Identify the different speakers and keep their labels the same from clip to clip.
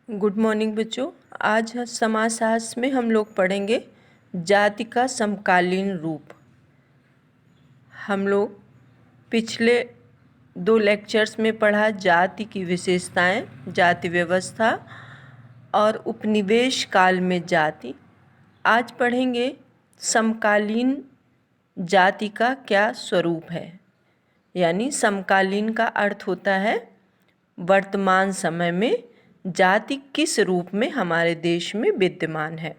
Speaker 1: Good morning बच्चों। आज समाजशास्त्र में हम लोग पढ़ेंगे जाति का समकालीन रूप। हम लोग पिछले 2 लेक्चर्स में पढ़ा जाति की विशेषताएं, जाति व्यवस्था और उपनिवेश काल में जाति। आज पढ़ेंगे समकालीन जाति का क्या स्वरूप है। यानी समकालीन का अर्थ होता है वर्तमान समय में जाति किस रूप में हमारे देश में विद्यमान है।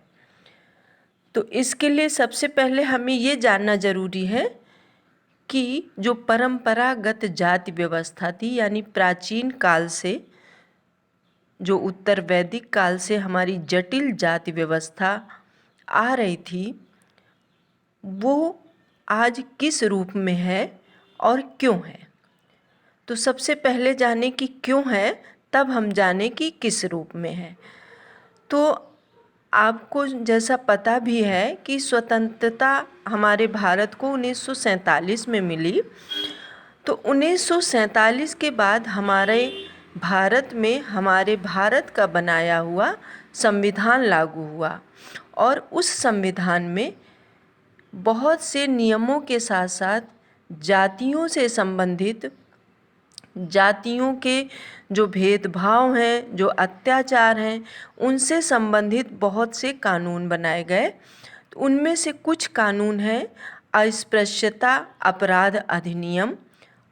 Speaker 1: तो इसके लिए सबसे पहले हमें ये जानना जरूरी है कि जो परंपरागत जाति व्यवस्था थी, यानी प्राचीन काल से, जो उत्तर वैदिक काल से हमारी जटिल जाति व्यवस्था आ रही थी, वो आज किस रूप में है और क्यों है। तो सबसे पहले जाने कि क्यों है, तब हम जाने कि किस रूप में है। तो आपको जैसा पता भी है कि स्वतंत्रता हमारे भारत को 1947 में मिली। तो 1947 के बाद हमारे भारत में हमारे भारत का बनाया हुआ संविधान लागू हुआ और उस संविधान में बहुत से नियमों के साथ साथ जातियों से संबंधित, जातियों के जो भेदभाव हैं, जो अत्याचार हैं, उनसे संबंधित बहुत से कानून बनाए गए। तो उनमें से कुछ कानून हैं अस्पृश्यता अपराध अधिनियम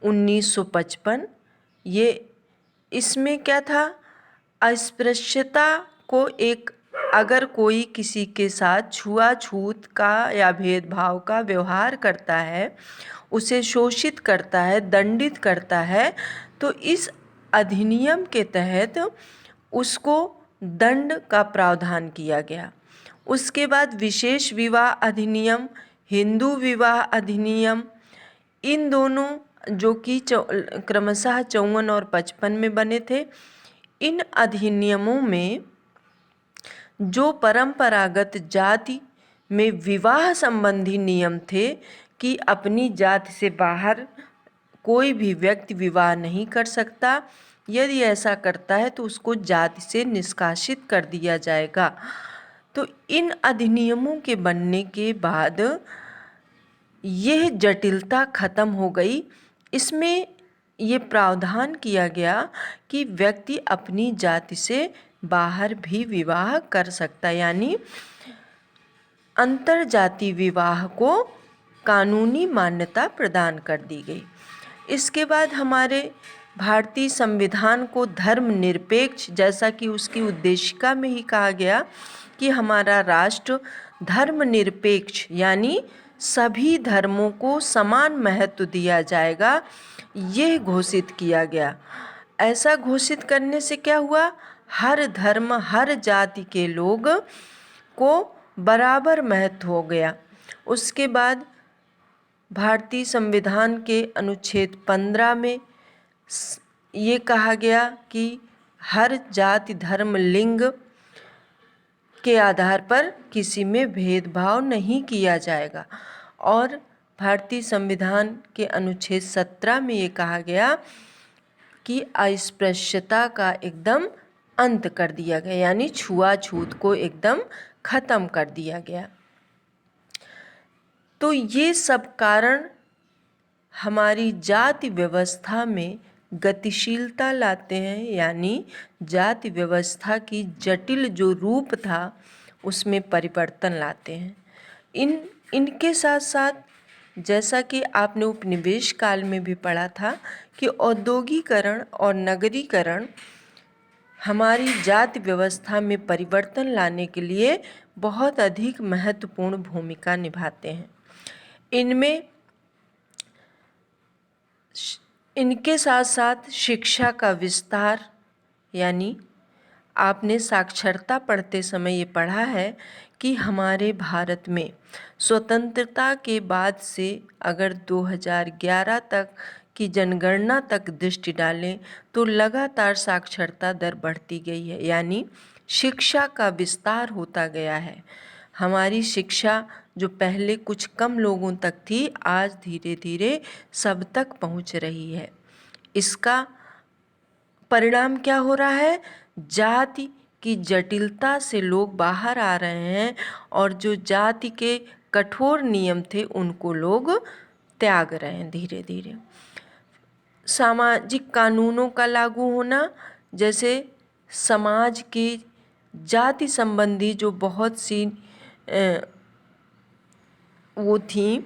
Speaker 1: 1955। ये इसमें क्या था, अस्पृश्यता को अगर कोई किसी के साथ छुआछूत का या भेदभाव का व्यवहार करता है, उसे शोषित करता है, दंडित करता है, तो इस अधिनियम के तहत उसको दंड का प्रावधान किया गया। उसके बाद विशेष विवाह अधिनियम, हिंदू विवाह अधिनियम, इन दोनों जो कि क्रमशः 54 और 55 में बने थे। इन अधिनियमों में जो परंपरागत जाति में विवाह संबंधी नियम थे कि अपनी जाति से बाहर कोई भी व्यक्ति विवाह नहीं कर सकता, यदि ऐसा करता है तो उसको जाति से निष्कासित कर दिया जाएगा। तो इन अधिनियमों के बनने के बाद यह जटिलता खत्म हो गई। इसमें ये प्रावधान किया गया कि व्यक्ति अपनी जाति से बाहर भी विवाह कर सकता, यानी अंतरजातीय विवाह को कानूनी मान्यता प्रदान कर दी गई। इसके बाद हमारे भारतीय संविधान को धर्मनिरपेक्ष, जैसा कि उसकी उद्देशिका में ही कहा गया कि हमारा राष्ट्र धर्मनिरपेक्ष यानी सभी धर्मों को समान महत्व दिया जाएगा, यह घोषित किया गया। ऐसा घोषित करने से क्या हुआ, हर धर्म हर जाति के लोग को बराबर महत्व हो गया। उसके बाद भारतीय संविधान के अनुच्छेद 15 में ये कहा गया कि हर जाति धर्म लिंग के आधार पर किसी में भेदभाव नहीं किया जाएगा। और भारतीय संविधान के अनुच्छेद 17 में ये कहा गया कि अस्पृश्यता का एकदम अंत कर दिया गया, यानी छुआछूत को एकदम खत्म कर दिया गया। तो ये सब कारण हमारी जाति व्यवस्था में गतिशीलता लाते हैं, यानी जाति व्यवस्था की जटिल जो रूप था उसमें परिवर्तन लाते हैं। इनके साथ साथ जैसा कि आपने उपनिवेश काल में भी पढ़ा था कि औद्योगिकरण और नगरीकरण हमारी जाति व्यवस्था में परिवर्तन लाने के लिए बहुत अधिक महत्वपूर्ण भूमिका निभाते हैं। इनके साथ साथ शिक्षा का विस्तार, यानी आपने साक्षरता पढ़ते समय ये पढ़ा है कि हमारे भारत में स्वतंत्रता के बाद से अगर 2011 तक की जनगणना तक दृष्टि डालें तो लगातार साक्षरता दर बढ़ती गई है, यानी शिक्षा का विस्तार होता गया है। हमारी शिक्षा जो पहले कुछ कम लोगों तक थी, आज धीरे धीरे सब तक पहुंच रही है। इसका परिणाम क्या हो रहा है, जाति की जटिलता से लोग बाहर आ रहे हैं और जो जाति के कठोर नियम थे उनको लोग त्याग रहे हैं धीरे धीरे। सामाजिक कानूनों का लागू होना, जैसे समाज की जाति संबंधी जो बहुत सी वो थी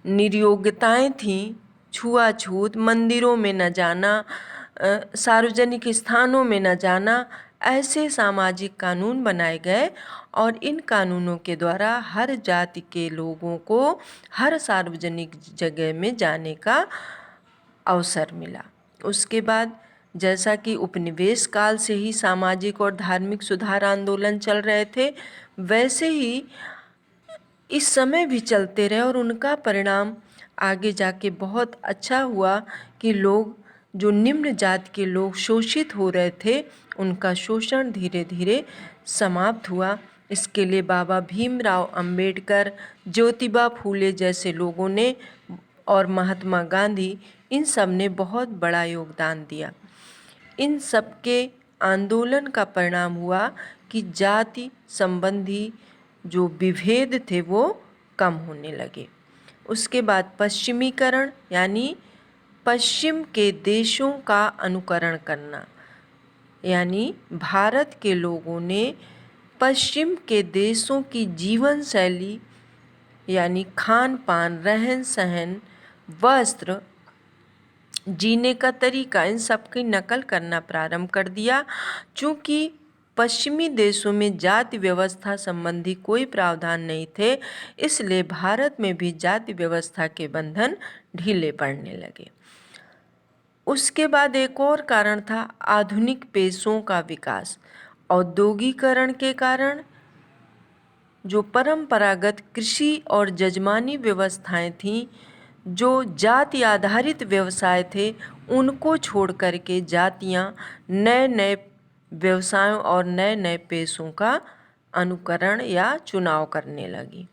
Speaker 1: निर्योग्यताएं थीं, छुआछूत, मंदिरों में न जाना, सार्वजनिक स्थानों में न जाना, ऐसे सामाजिक कानून बनाए गए और इन कानूनों के द्वारा हर जाति के लोगों को हर सार्वजनिक जगह में जाने का अवसर मिला। उसके बाद जैसा कि उपनिवेश काल से ही सामाजिक और धार्मिक सुधार आंदोलन चल रहे थे, वैसे ही इस समय भी चलते रहे और उनका परिणाम आगे जाके बहुत अच्छा हुआ कि लोग, जो निम्न जाति के लोग शोषित हो रहे थे, उनका शोषण धीरे धीरे समाप्त हुआ। इसके लिए बाबा भीमराव अंबेडकर, ज्योतिबा फूले जैसे लोगों ने और महात्मा गांधी, इन सब ने बहुत बड़ा योगदान दिया। इन सब के आंदोलन का परिणाम हुआ कि जाति संबंधी जो विभेद थे वो कम होने लगे। उसके बाद पश्चिमीकरण, यानी पश्चिम के देशों का अनुकरण करना, यानी भारत के लोगों ने पश्चिम के देशों की जीवन शैली यानी खान पान, रहन सहन, वस्त्र, जीने का तरीका, इन सब की नकल करना प्रारंभ कर दिया। चूँकि पश्चिमी देशों में जाति व्यवस्था संबंधी कोई प्रावधान नहीं थे, इसलिए भारत में भी जाति व्यवस्था के बंधन ढीले पड़ने लगे। उसके बाद एक और कारण था आधुनिक पेशों का विकास। औद्योगिकरण के कारण जो परंपरागत कृषि और जजमानी व्यवस्थाएं थीं, जो जाति आधारित व्यवसाय थे, उनको छोड़ करके जातियां नए नए व्यवसायों और नए नए पेशों का अनुकरण या चुनाव करने लगी।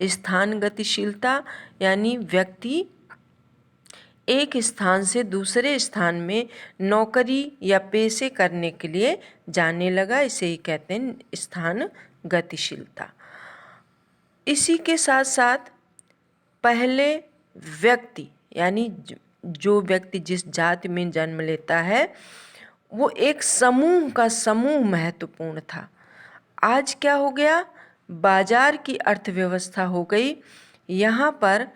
Speaker 1: स्थान गतिशीलता, यानी व्यक्ति एक स्थान से दूसरे स्थान में नौकरी या पेशे करने के लिए जाने लगा, इसे ही कहते हैं स्थान गतिशीलता। इसी के साथ साथ पहले व्यक्ति, यानी जो व्यक्ति जिस जाति में जन्म लेता है, वो एक समूह का समूह महत्वपूर्ण था। आज क्या हो गया, बाजार की अर्थव्यवस्था हो गई। यहाँ पर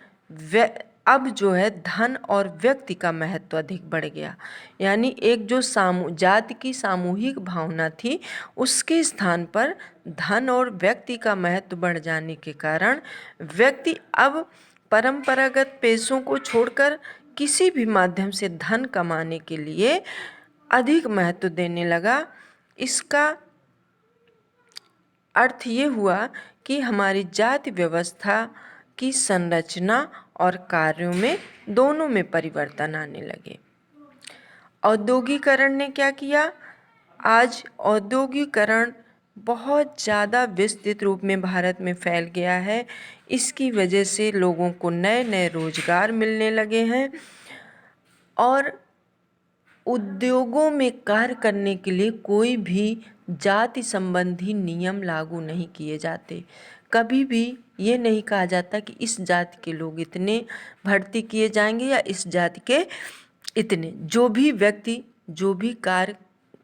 Speaker 1: अब जो है धन और व्यक्ति का महत्व अधिक बढ़ गया, यानी एक जो जाति की सामूहिक भावना थी, उसके स्थान पर धन और व्यक्ति का महत्व बढ़ जाने के कारण व्यक्ति अब परंपरागत पेशों को छोड़कर किसी भी माध्यम से धन कमाने के लिए अधिक महत्व देने लगा। इसका अर्थ ये हुआ कि हमारी जाति व्यवस्था की संरचना और कार्यों में दोनों में परिवर्तन आने लगे। औद्योगिकरण ने क्या किया, आज औद्योगिकरण बहुत ज़्यादा विस्तृत रूप में भारत में फैल गया है। इसकी वजह से लोगों को नए नए रोजगार मिलने लगे हैं और उद्योगों में कार्य करने के लिए कोई भी जाति संबंधी नियम लागू नहीं किए जाते। कभी भी ये नहीं कहा जाता कि इस जाति के लोग इतने भर्ती किए जाएंगे या इस जाति के इतने। जो भी व्यक्ति जो भी कार्य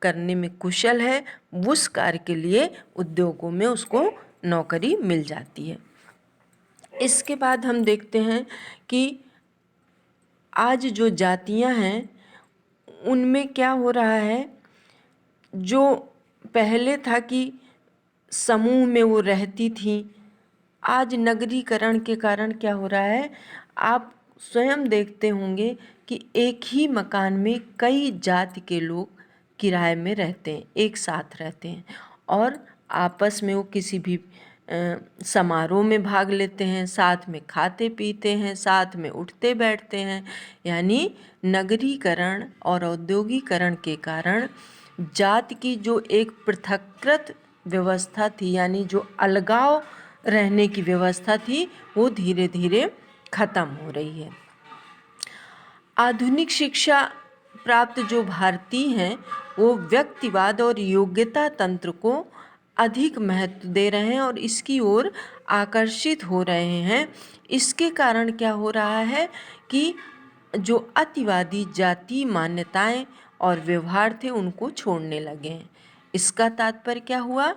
Speaker 1: करने में कुशल है, उस कार्य के लिए उद्योगों में उसको नौकरी मिल जाती है। इसके बाद हम देखते हैं कि आज जो जातियां हैं उनमें क्या हो रहा है, जो पहले था कि समूह में वो रहती थी, आज नगरीकरण के कारण क्या हो रहा है, आप स्वयं देखते होंगे कि एक ही मकान में कई जाति के लोग किराए में रहते हैं, एक साथ रहते हैं और आपस में वो किसी भी समारोह में भाग लेते हैं, साथ में खाते पीते हैं, साथ में उठते बैठते हैं। यानी नगरीकरण और औद्योगिकरण के कारण जाति की जो एक पृथक्कृत व्यवस्था थी, यानी जो अलगाव रहने की व्यवस्था थी, वो धीरे धीरे खत्म हो रही है। आधुनिक शिक्षा प्राप्त जो भारतीय हैं वो व्यक्तिवाद और योग्यता तंत्र को अधिक महत्व दे रहे हैं और इसकी ओर आकर्षित हो रहे हैं। इसके कारण क्या हो रहा है कि जो अतिवादी जाति मान्यताएं और व्यवहार थे उनको छोड़ने लगे हैं। इसका तात्पर्य क्या हुआ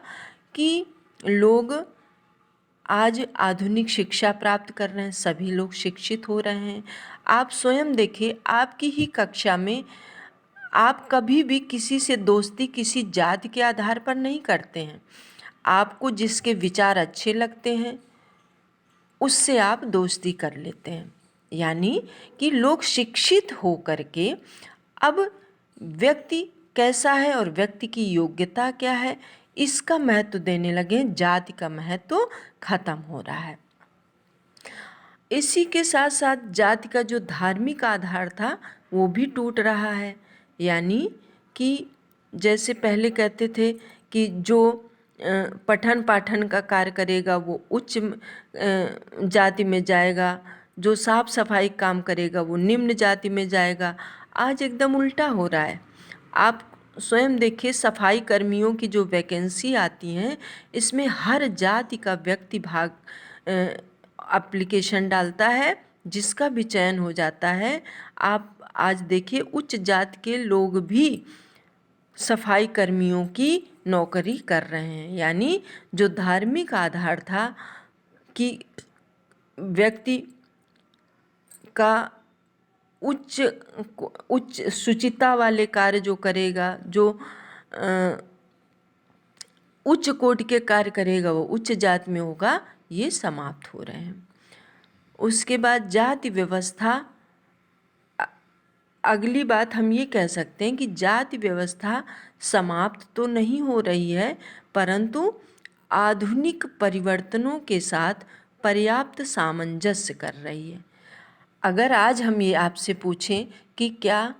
Speaker 1: कि लोग आज आधुनिक शिक्षा प्राप्त कर रहे हैं, सभी लोग शिक्षित हो रहे हैं। आप स्वयं देखिए, आपकी ही कक्षा में आप कभी भी किसी से दोस्ती किसी जाति के आधार पर नहीं करते हैं। आपको जिसके विचार अच्छे लगते हैं उससे आप दोस्ती कर लेते हैं। यानी कि लोग शिक्षित हो करके अब व्यक्ति कैसा है और व्यक्ति की योग्यता क्या है इसका महत्व देने लगे। जाति का महत्व खत्म हो रहा है। इसी के साथ साथ जाति का जो धार्मिक आधार था वो भी टूट रहा है। यानी कि जैसे पहले कहते थे कि जो पठन पाठन का कार्य करेगा वो उच्च जाति में जाएगा, जो साफ सफाई काम करेगा वो निम्न जाति में जाएगा। आज एकदम उल्टा हो रहा है। आप स्वयं देखिए, सफाई कर्मियों की जो वैकेंसी आती हैं इसमें हर जाति का व्यक्ति भाग एप्लीकेशन डालता है, जिसका भी चयन हो जाता है। आप आज देखिए उच्च जाति के लोग भी सफाई कर्मियों की नौकरी कर रहे हैं। यानी जो धार्मिक आधार था कि व्यक्ति का उच्च शुचिता वाले कार्य जो करेगा, जो उच्च कोटि के कार्य करेगा वो उच्च जाति में होगा, ये समाप्त हो रहे हैं। उसके बाद जाति व्यवस्था, अगली बात हम ये कह सकते हैं कि जाति व्यवस्था समाप्त तो नहीं हो रही है, परंतु आधुनिक परिवर्तनों के साथ पर्याप्त सामंजस्य कर रही है। अगर आज हम ये आपसे पूछें कि क्या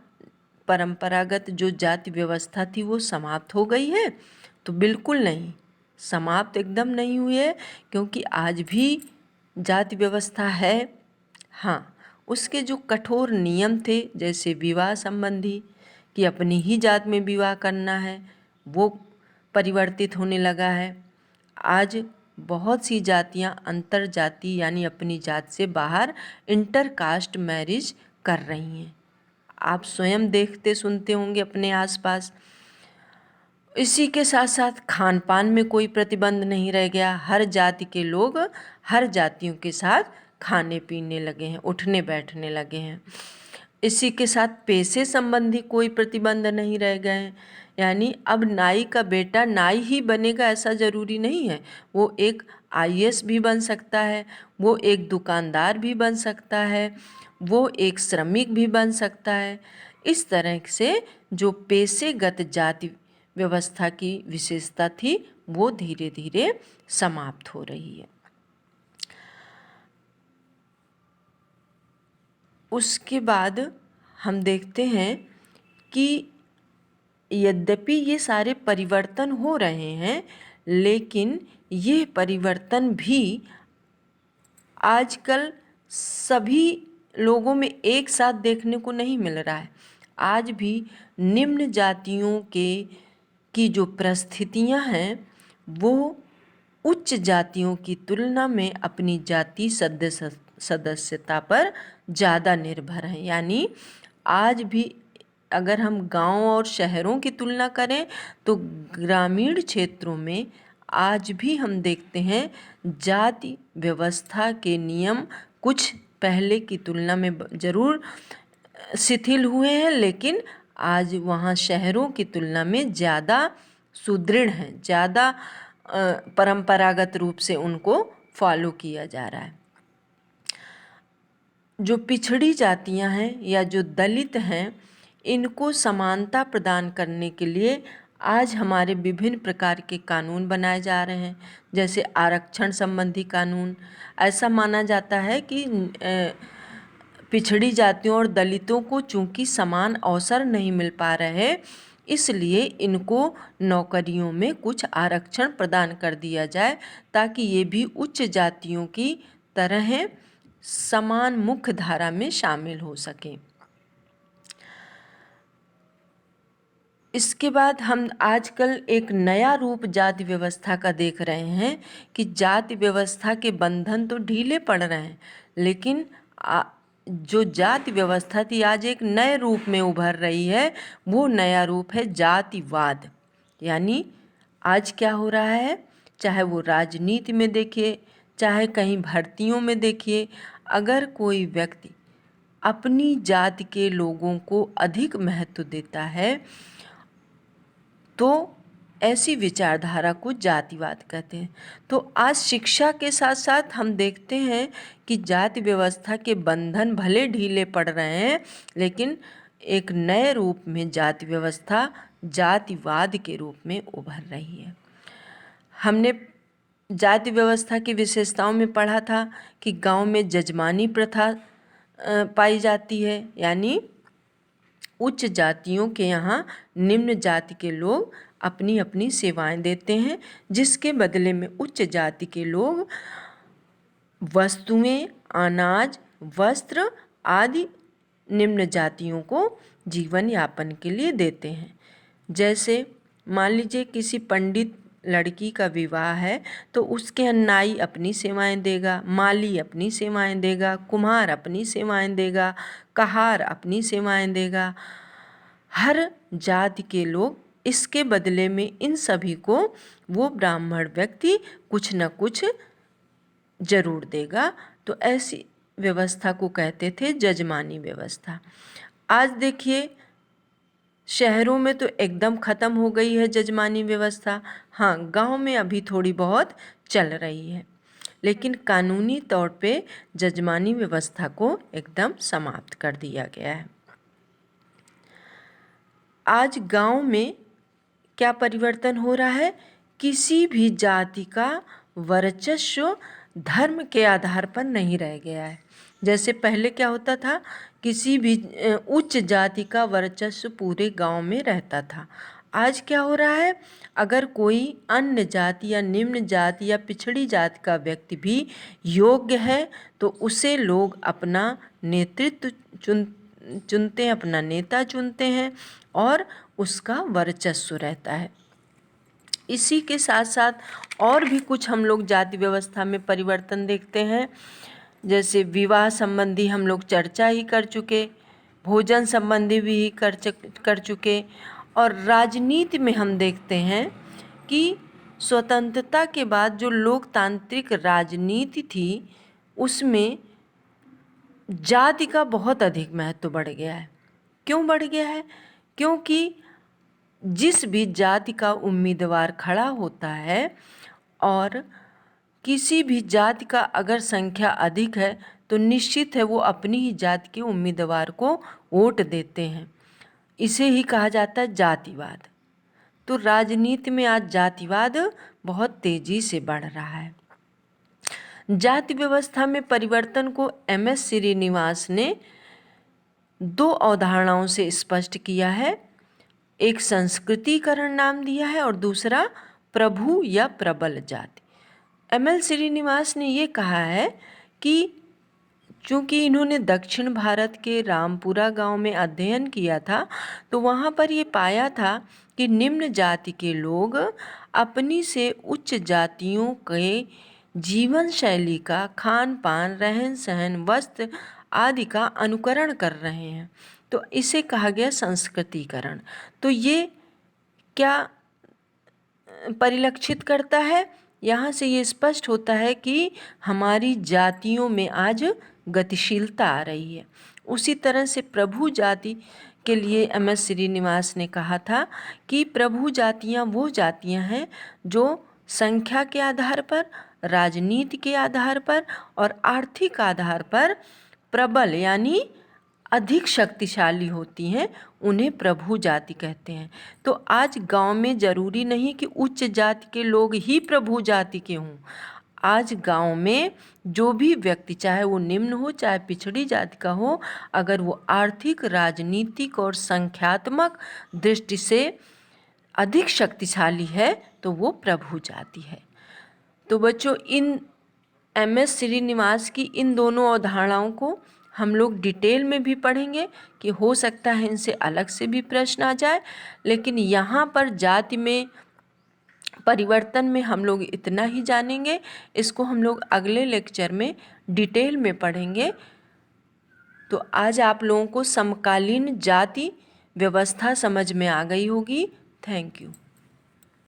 Speaker 1: परंपरागत जो जाति व्यवस्था थी वो समाप्त हो गई है, तो बिल्कुल नहीं, समाप्त एकदम नहीं हुई है, क्योंकि आज भी जाति व्यवस्था है। हाँ, उसके जो कठोर नियम थे, जैसे विवाह संबंधी कि अपनी ही जात में विवाह करना है, वो परिवर्तित होने लगा है। आज बहुत सी जातियां अंतर जाति यानी अपनी जात से बाहर इंटर कास्ट मैरिज कर रही हैं। आप स्वयं देखते सुनते होंगे अपने आसपास। इसी के साथ साथ खान पान में कोई प्रतिबंध नहीं रह गया। हर जाति के लोग हर जातियों के साथ खाने पीने लगे हैं, उठने बैठने लगे हैं। इसी के साथ पेशे संबंधी कोई प्रतिबंध नहीं रह गए हैं। यानी अब नाई का बेटा नाई ही बनेगा ऐसा ज़रूरी नहीं है, वो एक आईएएस भी बन सकता है, वो एक दुकानदार भी बन सकता है, वो एक श्रमिक भी बन सकता है। इस तरह से जो पेशेगत जाति व्यवस्था की विशेषता थी वो धीरे धीरे समाप्त हो रही है। उसके बाद हम देखते हैं कि यद्यपि ये सारे परिवर्तन हो रहे हैं, लेकिन ये परिवर्तन भी आजकल सभी लोगों में एक साथ देखने को नहीं मिल रहा है। आज भी निम्न जातियों की जो परिस्थितियां हैं वो उच्च जातियों की तुलना में अपनी जाति सदस्यता पर ज़्यादा निर्भर हैं। यानी आज भी अगर हम गांव और शहरों की तुलना करें तो ग्रामीण क्षेत्रों में आज भी हम देखते हैं जाति व्यवस्था के नियम कुछ पहले की तुलना में ज़रूर शिथिल हुए हैं, लेकिन आज वहाँ शहरों की तुलना में ज़्यादा सुदृढ़ हैं, ज़्यादा परंपरागत रूप से उनको फॉलो किया जा रहा है। जो पिछड़ी जातियां हैं या जो दलित हैं, इनको समानता प्रदान करने के लिए आज हमारे विभिन्न प्रकार के कानून बनाए जा रहे हैं, जैसे आरक्षण संबंधी कानून। ऐसा माना जाता है कि पिछड़ी जातियों और दलितों को चूंकि समान अवसर नहीं मिल पा रहे, इसलिए इनको नौकरियों में कुछ आरक्षण प्रदान कर दिया जाए ताकि ये भी उच्च जातियों की तरह समान मुख्य धारा में शामिल हो सकें। इसके बाद हम आजकल एक नया रूप जाति व्यवस्था का देख रहे हैं कि जाति व्यवस्था के बंधन तो ढीले पड़ रहे हैं, लेकिन जो जाति व्यवस्था थी आज एक नए रूप में उभर रही है। वो नया रूप है जातिवाद। यानी आज क्या हो रहा है, चाहे वो राजनीति में देखिए, चाहे कहीं भर्तियों में देखिए, अगर कोई व्यक्ति अपनी जाति के लोगों को अधिक महत्व देता है तो ऐसी विचारधारा को जातिवाद कहते हैं। तो आज शिक्षा के साथ साथ हम देखते हैं कि जाति व्यवस्था के बंधन भले ढीले पड़ रहे हैं, लेकिन एक नए रूप में जाति व्यवस्था जातिवाद के रूप में उभर रही है। हमने जाति व्यवस्था की विशेषताओं में पढ़ा था कि गांव में जजमानी प्रथा पाई जाती है, यानी उच्च जातियों के यहाँ निम्न जाति के लोग अपनी अपनी सेवाएं देते हैं, जिसके बदले में उच्च जाति के लोग वस्तुएं, अनाज, वस्त्र आदि निम्न जातियों को जीवन यापन के लिए देते हैं। जैसे मान लीजिए किसी पंडित लड़की का विवाह है तो उसके नाई अपनी सेवाएं देगा, माली अपनी सेवाएं देगा, कुम्हार अपनी सेवाएं देगा, कहार अपनी सेवाएं देगा। हर जाति के लोग इसके बदले में इन सभी को वो ब्राह्मण व्यक्ति कुछ न कुछ जरूर देगा। तो ऐसी व्यवस्था को कहते थे जजमानी व्यवस्था। आज देखिए शहरों में तो एकदम ख़त्म हो गई है जजमानी व्यवस्था। हाँ, गांव में अभी थोड़ी बहुत चल रही है, लेकिन कानूनी तौर पे जजमानी व्यवस्था को एकदम समाप्त कर दिया गया है। आज गांव में क्या परिवर्तन हो रहा है, किसी भी जाति का वर्चस्व धर्म के आधार पर नहीं रह गया है। जैसे पहले क्या होता था, किसी भी उच्च जाति का वर्चस्व पूरे गांव में रहता था। आज क्या हो रहा है, अगर कोई अन्य जाति या निम्न जाति या पिछड़ी जाति का व्यक्ति भी योग्य है तो उसे लोग अपना नेतृत्व चुनते हैं, अपना नेता चुनते हैं और उसका वर्चस्व रहता है। इसी के साथ साथ और भी कुछ हम लोग जाति व्यवस्था में परिवर्तन देखते हैं। जैसे विवाह संबंधी हम लोग चर्चा ही कर चुके, भोजन संबंधी भी कर चुके, और राजनीति में हम देखते हैं कि स्वतंत्रता के बाद जो लोकतांत्रिक राजनीति थी उसमें जाति का बहुत अधिक महत्व बढ़ गया है। क्यों बढ़ गया है? क्योंकि जिस भी जाति का उम्मीदवार खड़ा होता है और किसी भी जाति का अगर संख्या अधिक है तो निश्चित है वो अपनी ही जाति के उम्मीदवार को वोट देते हैं। इसे ही कहा जाता है जातिवाद। तो राजनीति में आज जातिवाद बहुत तेजी से बढ़ रहा है। जाति व्यवस्था में परिवर्तन को एमएस श्रीनिवास ने दो अवधारणाओं से स्पष्ट किया है। एक संस्कृतिकरण नाम दिया है और दूसरा प्रभु या प्रबल जाति। एमएल श्रीनिवास ने ये कहा है कि चूँकि इन्होंने दक्षिण भारत के रामपुरा गांव में अध्ययन किया था तो वहाँ पर ये पाया था कि निम्न जाति के लोग अपनी से उच्च जातियों के जीवन शैली का, खान पान, रहन सहन, वस्त्र आदि का अनुकरण कर रहे हैं। तो इसे कहा गया संस्कृतिकरण। तो ये क्या परिलक्षित करता है? यहाँ से ये स्पष्ट होता है कि हमारी जातियों में आज गतिशीलता आ रही है। उसी तरह से प्रभु जाति के लिए एमएस श्रीनिवास ने कहा था कि प्रभु जातियाँ वो जातियाँ हैं जो संख्या के आधार पर, राजनीति के आधार पर और आर्थिक आधार पर प्रबल यानी अधिक शक्तिशाली होती हैं, उन्हें प्रभु जाति कहते हैं। तो आज गांव में ज़रूरी नहीं कि उच्च जाति के लोग ही प्रभु जाति के हों। आज गांव में जो भी व्यक्ति, चाहे वो निम्न हो चाहे पिछड़ी जाति का हो, अगर वो आर्थिक, राजनीतिक और संख्यात्मक दृष्टि से अधिक शक्तिशाली है तो वो प्रभु जाति है। तो बच्चों, इन एमएस श्रीनिवास की इन दोनों अवधारणाओं को हम लोग डिटेल में भी पढ़ेंगे कि हो सकता है इनसे अलग से भी प्रश्न आ जाए, लेकिन यहाँ पर जाति में परिवर्तन में हम लोग इतना ही जानेंगे। इसको हम लोग अगले लेक्चर में डिटेल में पढ़ेंगे। तो आज आप लोगों को समकालीन जाति व्यवस्था समझ में आ गई होगी। Thank you.